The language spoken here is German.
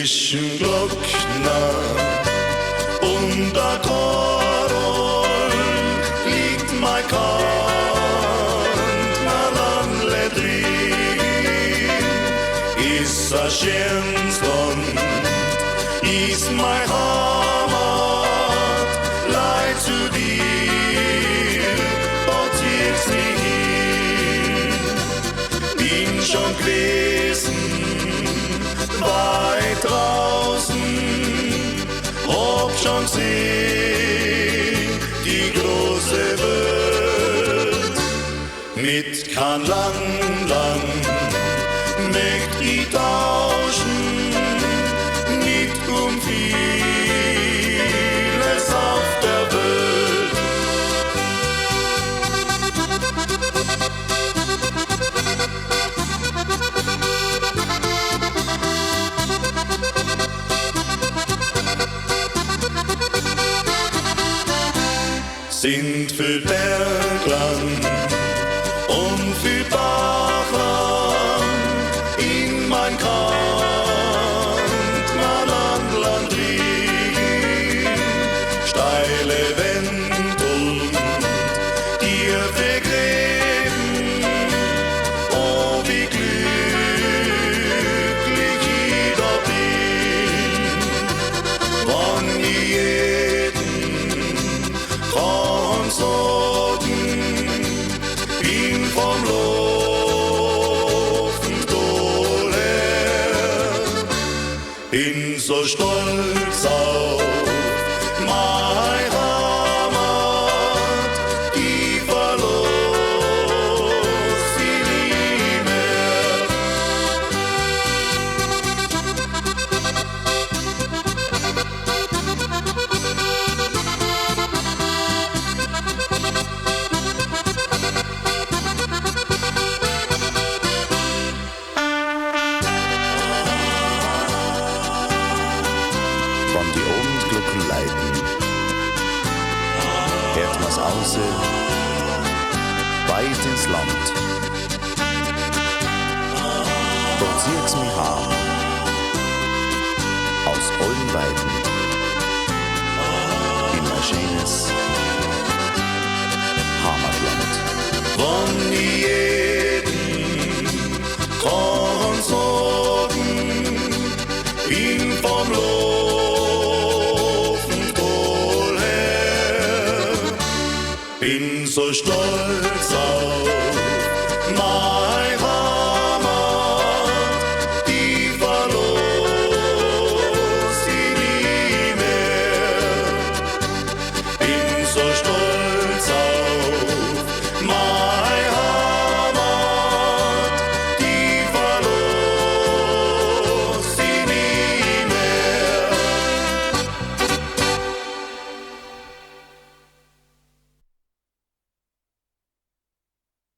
zwischen Glockner und Akkordon liegt mein Kantnerlandle drin. Ist a schönes Land, ist mein Heimat, leid zu dir, dort zieh's mich hin. Bin schon gewesen, weit draußen, hab schon gesehen, die große Welt. Mit kein Land möcht ich tauschen, nicht vieles auf der Welt. Sind für Bergland und für Bachland in mein Kantnerland drin. Steile Wände und tiefe Gräben, oh wie glücklich ich da bin, wann ich jeden kann sagen, bin vom Laufen her, bin so stolz auf meine Heimat, die verlor sie nie mehr. Wann die Abendglocken läuten, hört man's außer weit ins Land. Dort zieht's mich heim, aus allen Weiden, in mein schönes Heimatland. Wann ich jeden kann sagen, bin vom Laufen her, bin so stolz auf mein